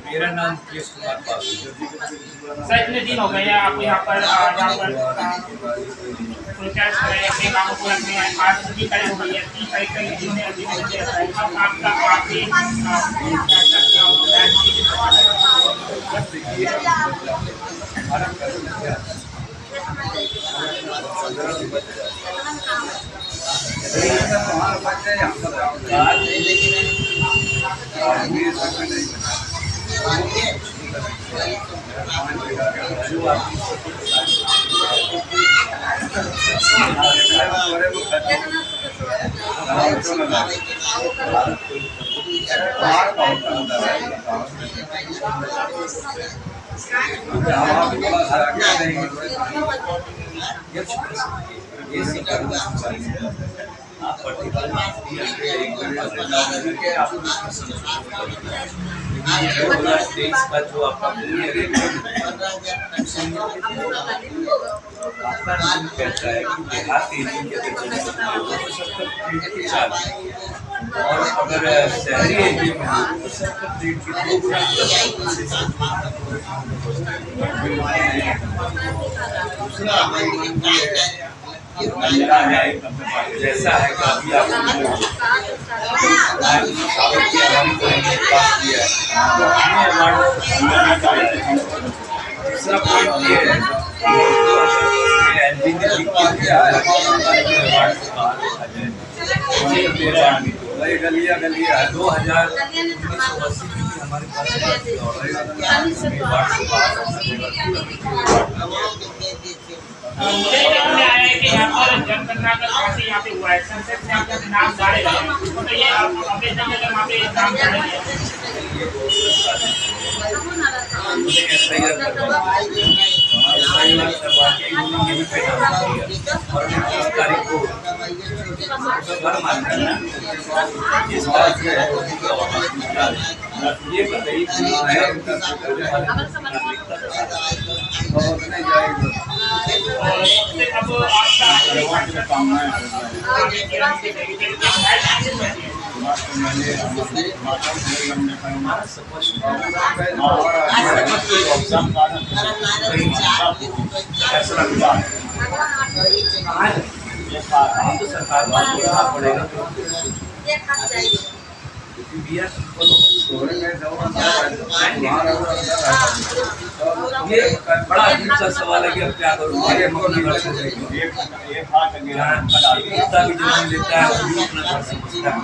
मेरा नाम केश कुमार पास। सर इतने दिन हो गए हैं आपको यहाँ पर प्रोटेस्ट कर रहे हैं, अपने कामों को रखने हैं। आज 3 तारीख हो गई है, 3 तारीख तक इन्होंने अधिवेशन दिया है। अब आपका आपके का जो आपका कहता है कि देहात एरिया के और अगर शहरी एरिया में तो 70 रेट की 2 गुना दूसरा है जैसा है काफी आपने दूसरा पॉइंट ये है गलिया 2080 हमारे पास मुझे समझ में आया है कि यहाँ पर जनगणना का काफी यहाँ पे हुआ है, संसद से आपका नाम डाले गए, तो ये अपने जगह वहाँ पे नाम डाले गए। ये बताइए ये बड़ा अजीब सा सवाल है कि अब क्या करूँ। पिता भी जन्म लेता है वो भी अपना घर समझता है।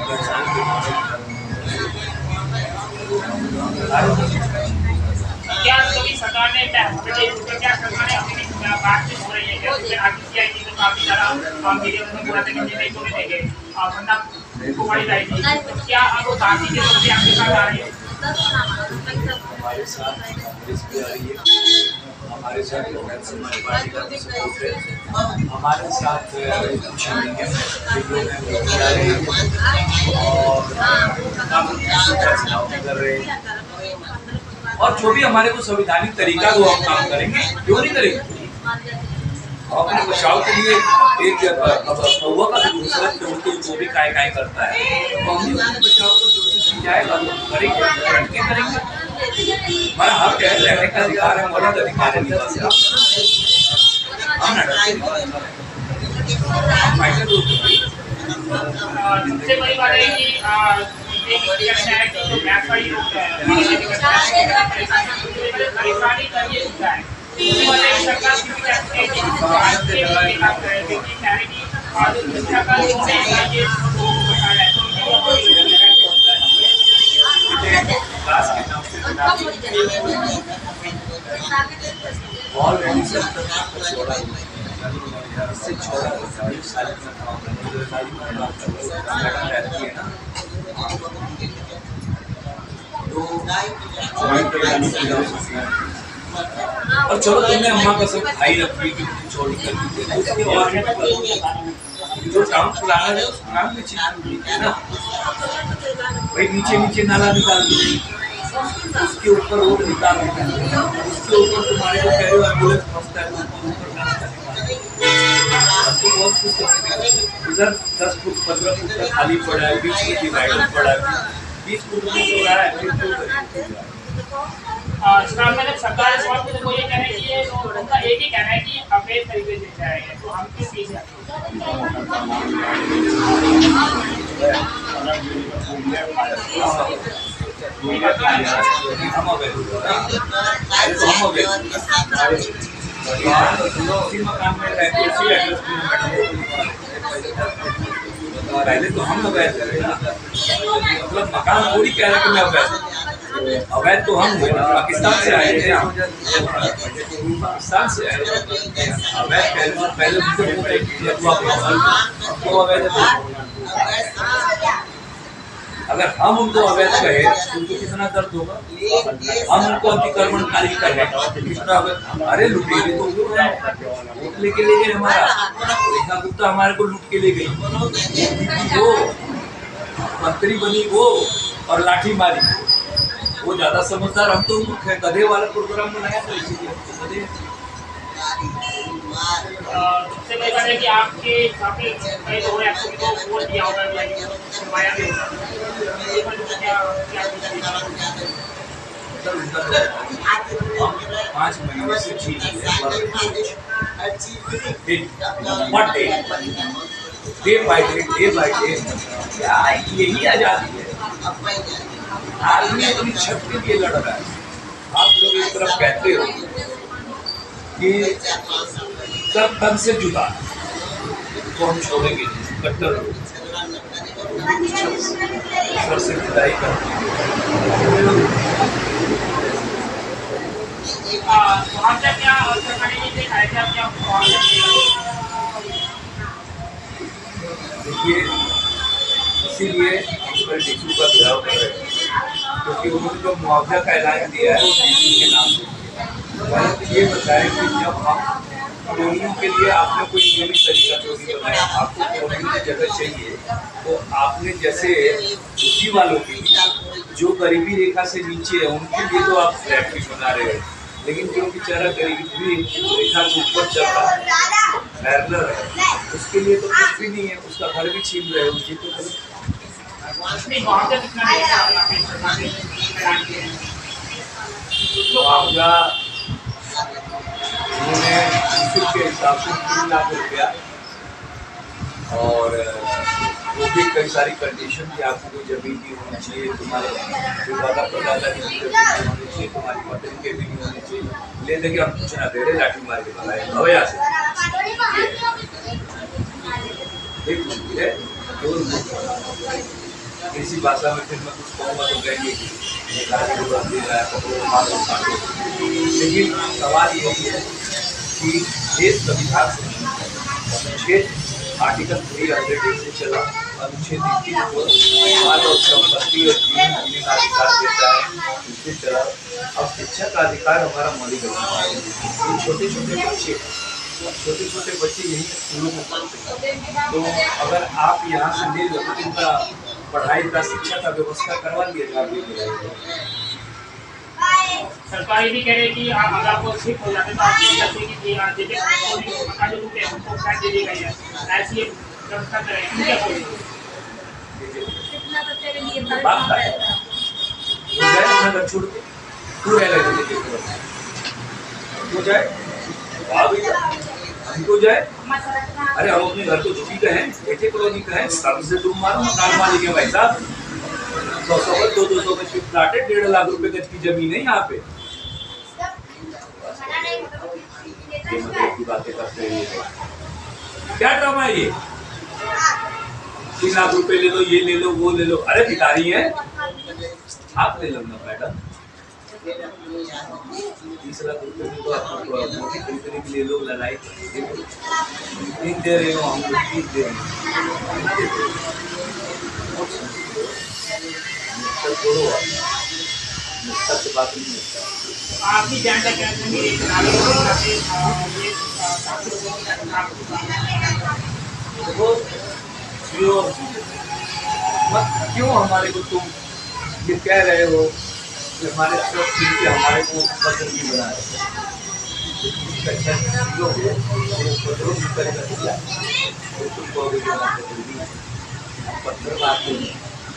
क्या कभी सरकार ने क्या सरकार ने अपनी बातचीत हो रही है क्या आरटीआई की तो काफी सारा मीडिया में पूरा तक नहीं तो नहीं देंगे वरना को बड़ी जाएगी, क्या अब बाकी के लोग भी आपके साथ आ रहे हैं? हमारे साथ कांग्रेस भी आ रही है, हमारे साथ समाज पार्टी का भी सपोर्ट है, हमारे साथ कुछ लोग हैं वो भी आ रहे हैं और हम चुनाव कर रहे हैं और जो भी हमारे को संवैधानिक तरीका वो हम काम करेंगे। क्यों नहीं करेंगे? अपने बचाव के लिए एक कौवा का दूसरा जो भी काय करता है तो हम अपने बचाव को जो की जाएगा वो करेंगे, करेंगे। हमारा हक है, रहने का अधिकार है, मौलिक अधिकार है। सबसे बड़ी बात है कि परेशानी कर ये होता है सरकार इससे 40 साल रहती है ना और चलो तुमने अम्मा का सब खाई रखी कि चोरी कर दी जो टाउन पुराना है उस नाम में चीज है ना भाई, नीचे नीचे नाला निकाल दीजिए, उसके ऊपर रोड निकाल दीजिए, उसके ऊपर तुम्हारे को कह रहे हो एम्बुलेंस फंसता है तो बहुत कुछ इधर 10 फुट 15 फुट खाली पड़ा है, बीच में डिवाइडर पड़ा है, 20 फुट में हो रहा है, फिर क्यों करेंगे? इसका मतलब सरकार इस बात को ये कह रही है कि ये उनका एक ही कहना है कि अवैध तरीके से जाएंगे, तो हम किस चीज़ मकान में रहते पहले तो हम अवैध कर रहे हैं, मतलब मकान थोड़ी कह रहे कि मैं अवैध तो हम हुए ना, पाकिस्तान से आए थे, पाकिस्तान से आए अवैध पहले तो अवैध। अगर हम उनको अवैध कहे तो उनको कितना दर्द होगा, हम उनको अतिक्रमणकारी कहे कितना अवैध। अरे लुटेरे तो वोट लेके ले गए हमारा, रेखा गुप्ता हमारे को लूट के ले गई, वो मंत्री बनी वो और लाठी मारी, वो ज्यादा समझदार, हम तो गधे वाला प्रोग्राम बनाया था इसीलिए गधे। सबसे पहले बात है कि आपके काफी कई लोगों ने आपको वोट दिया होगा, करवाया भी होगा, क्या 5 महीने से जी डे बाई डे क्या यही आजादी है। आदमी अपनी छत के लिए लड़ रहा है, आप लोग एक तरफ कहते हो कि सब तन से जुदा तो हम छोड़ेंगे कट्टर सर से जुदाई करते देखिए, इसीलिए इस पर टीचू का घेराव कर रहे हैं, क्योंकि उन्होंने जो मुआवजा का ऐलान दिया है वो टीचू के नाम से। पहले तो ये बताएं कि जब हम कॉलोनियों के लिए आपने कोई नियमित तरीका तो नहीं बनाया, आपको कॉलोनी की जगह चाहिए तो आपने जैसे उसी वालों के लिए जो गरीबी रेखा से नीचे है उनके लिए तो आप फ्लैट भी बना रहे हो, लेकिन जो बेचारा गरीबी रेखा के ऊपर चल रहा है, पैरेलल है, उसके लिए तो कुछ भी नहीं है, उसका घर भी छीन रहे हो, ये तो मुआवजा उन्होंने के हिसाब से 3 लाख रुपया, और वो भी कई सारी कंडीशन की, आपको कोई जमीन भी होनी चाहिए, तुम्हारे विवादा प्रदाता की जमीन होनी चाहिए, तुम्हारी पत्नी के भी नहीं होनी चाहिए, ले देके हम कुछ ना दे रहे, लाठी मार के भगाए भवया से इसी भाषा में फिर मैं कुछ कहूँगा तो कहेंगे कि लेकिन सवाल यही है कि देश संविधान अनुच्छेद आर्टिकल 300 से चला, अनुच्छेद 21 को माल और संपत्ति और जीवन जीने का अधिकार देता है, इससे चला। अब शिक्षा का अधिकार हमारा मौलिक अधिकार है। छोटे छोटे बच्चे यही स्कूलों में पढ़ते हैं, तो अगर आप यहाँ से ले लो तो इनका पढ़ाई का शिक्षा का व्यवस्था करवा लिया जाए। सरकार ये भी कह रही है कि अगर आपको शिफ्ट हो जाते तो आप जैसे कि मकान जो टूटे हैं उनको फ्लैट दे दी गई है, ऐसी व्यवस्था करें, क्या बोलिए? छोड़ तू रह जाए हमको जाए, अरे हम अपने घर तो झुकी का है, एक कॉलोनी का है, सबसे तुम मारो मकान मालिक है भाई साहब, 100 गज 200 गज की प्लाट है, 1.5 लाख रुपए गज की जमीन है यहाँ पे। की बातें करते हैं, क्या ड्रामा है ये? 3 लाख रुपए ले लो, ये ले लो, वो ले लो, अरे भिखारी है आप ले लो ना मैडम, 30 लाख रुपए में तो आपको मोटी खरीदने के लिए लोग लड़ाई नहीं दे रहे हो, हम लोग दे रहे से बात नहीं होता। आपकी जानकारी क्या मत क्यों हमारे को तुम ये कह रहे हो कि हमारे सब चीज के हमारे को पसंद भी बना रहे हो, पत्थर बात नहीं,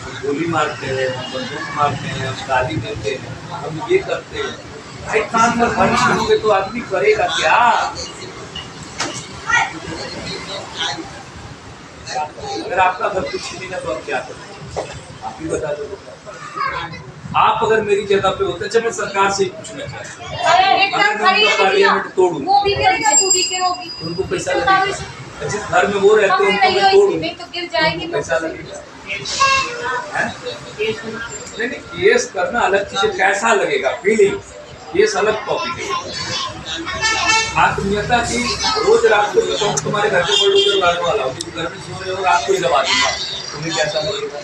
हम गोली मारते हैं, हम बंदूक मारते हैं, हम गाली देते हैं, हम ये करते हैं। भाई काम पर खर्च होंगे तो आदमी करेगा क्या? अगर आपका घर कुछ नहीं है तो आप क्या करें? आप ही बता दो। आप अगर मेरी जगह पे होते, अच्छा मैं सरकार से ही पूछना चाहता हूँ, अगर मैं उनका पार्लियामेंट तोड़ूं तो उनको पैसा लगेगा? जिस घर में वो रहते हैं उनको मैं तोड़ूं तो पैसा लगेगा? नहीं, केस करना अलग चीज है, कैसा लगेगा फीलिंग, केस अलग टॉपिक है। आत्मीयता की रोज रात को तुम्हारे घर पे बुलडोजर लाने वाला हो, तुम घर में सो रहे हो, रात को ही दबा दूंगा, तुम्हें कैसा लगेगा?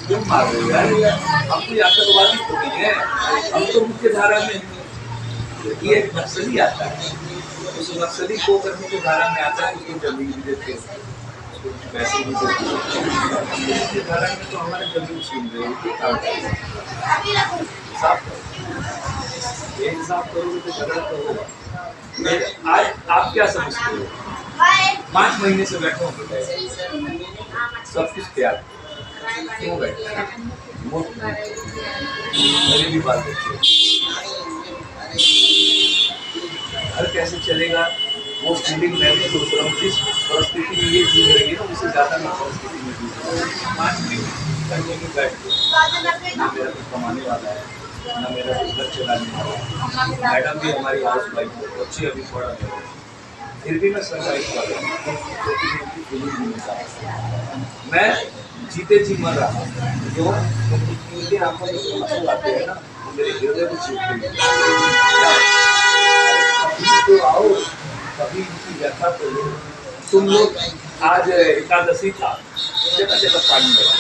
क्यों मार रहे हो यार? हम कोई आतंकवादी तो नहीं है, हम तो मुख्य धारा में, ये एक नक्सली आता है, उस नक्सली को करने की धारा में आता है, उसको जमीन भी देते हैं, उसको पैसे भी देते हैं। मुख्य धारा में तो हमारे जमीन छीन रहे हैं, साफ करो, एक साफ करोगे तो झगड़ा तो होगा। आज आप क्या समझते हो? 5 महीने से बैठा हूँ, सब कुछ तैयार, क्यों बैठे? मेरे भी बात घर कैसे चलेगा वो फीलिंग मैं भी सोच रहा हूँ। जिस परिस्थिति में ये जूझ रही है ना, उससे ज़्यादा मैं परिस्थिति में जूझ रहा हूँ। 5 महीने करने में बैठ गए, ना मेरा कुछ कमाने वाला है, ना मेरा घर चलाने वाला है। मैडम भी हमारी हाउस वाइफ है, बच्चे अभी पढ़ रहे हैं, फिर भी मैं सरवाइव कर रहा हूँ क्योंकि मैं उनकी फीलिंग नहीं चाहता। मैं जीते जी मर रहा हूँ, जो उनकी आंखों में जो आंसू आते हैं ना, वो मेरे हृदय को छूते हैं। तो आओ कभी इनकी व्यथा तो लो। तुम लोग आज एकादशी था, जगह जगह पानी बचा,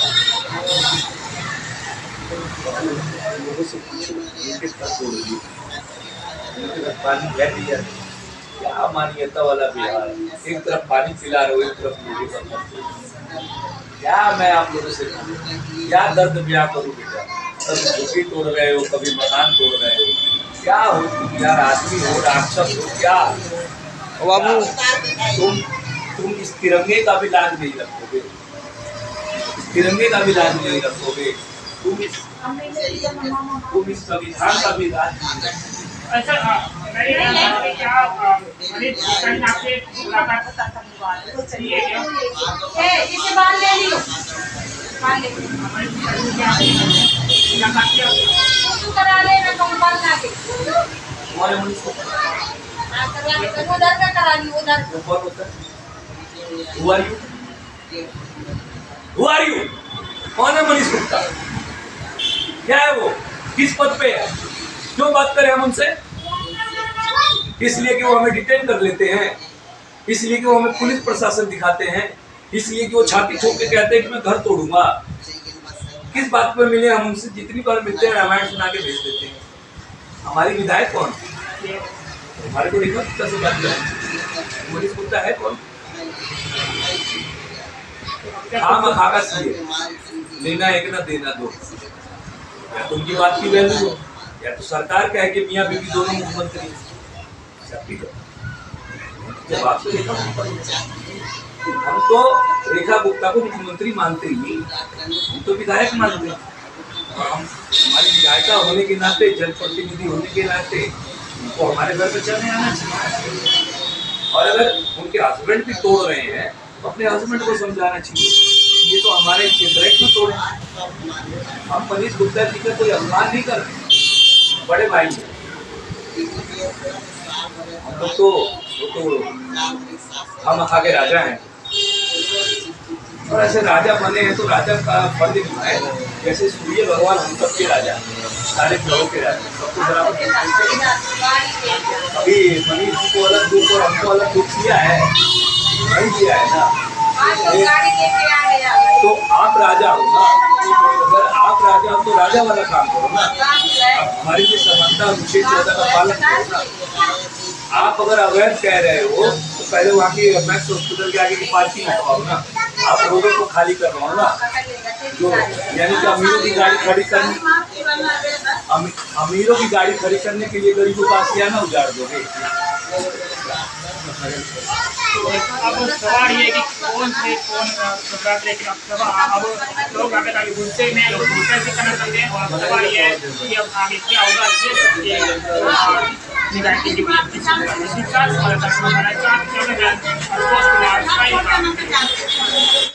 लोगों से पूछो उनके घर तोड़ोगी, उनके घर पानी बह दिया, क्या मान्यता वाला बिहार, एक तरफ पानी पिला रहे हो, एक तरफ लोगों का घर, क्या मैं आप लोगों से कहूँ, क्या दर्द ब्याह करूँ बेटा? कभी झोंकी तोड़ रहे हो, कभी मकान तोड़ रहे हो, क्या हो तुम यार? आदमी हो, राक्षस हो क्या बाबू? तुम इस तिरंगे का भी लाज नहीं रखोगे, इस तिरंगे का भी लाज नहीं रखोगे, तुम इस संविधान का भी लाज नहीं रखोगे। अच्छा, मैं ये जानना चाहूँ कि क्या आपसे मुलाकात सही है क्या? इसे बांध ले लियो, बांध ले। मुलाकात क्या तू करा लेना, तुम बांध ना के। तुम्हारे मन को उधर का करा ली, उधर। कौन होता है? Who are you? Who are you? कौन है मनीष गुप्ता? क्या है वो? किस पद पे है? क्यों बात करें हम उनसे? इसलिए कि वो हमें डिटेन कर लेते हैं, इसलिए कि वो हमें पुलिस प्रशासन दिखाते हैं, इसलिए कि वो छाती ठोक के कहते हैं कि मैं घर तोड़ूंगा। किस बात पर मिले हम उनसे? जितनी बार मिलते हैं रामायण सुना के भेज देते हैं। हमारी विधायक कौन? हमारे को देखो कितना से बात करें, मनीष गुप्ता है कौन? हाँ खागा सीए, लेना एक ना देना दो, या तो उनकी बात की वैल्यू हो, या तो सरकार कहे कि मियाँ बीवी दोनों मुख्यमंत्री जवाब तो देखा। हम तो रेखा गुप्ता को मुख्यमंत्री मानते ही नहीं, हम तो विधायक मानते हैं, और हम हमारी विधायिका होने के नाते, जनप्रतिनिधि होने के नाते उनको हमारे घर पे चलने आना चाहिए। और अगर उनके हस्बैंड भी तोड़ रहे हैं तो अपने हस्बैंड को समझाना चाहिए, ये तो हमारे क्षेत्र में तोड़े। हम मनीष गुप्ता जी का कोई अपमान नहीं कर रहे, बड़े भाई हैं हम लोग, तो हम खा के राजा हैं, और ऐसे राजा बने हैं तो राजा का फर्ज निभाए, जैसे सूर्य भगवान हम सबके राजा, सारे ग्रहों के राजा, सबको बराबर। अभी मनीष जी को अलग दुख और हमको अलग दुख दिया है, नहीं दिया है ना? तो आप राजा हो ना, अगर आप राजा हो तो राजा वाला काम करो ना, हमारी जो समानता विशेष का पालन करो ना। आप अगर अवैध कह रहे हो तो पहले वहाँ की मैक्स हॉस्पिटल के आगे की पार्किंग हटवाओ ना, आप रोडों को खाली करवाओ ना, जो यानी कि अमीरों की गाड़ी खड़ी करने, अमीरों की गाड़ी खड़ी करने के लिए गरीबों का आशियाना उजाड़ दोगे। अब सवाल ये है कि कौन से कौन सरकार, लेकिन अब लोग आगे आगे गुस्से में लोग कैसे करना चाहते हैं। और सवाल ये है कि अब आगे क्या होगा, ये निगरानी की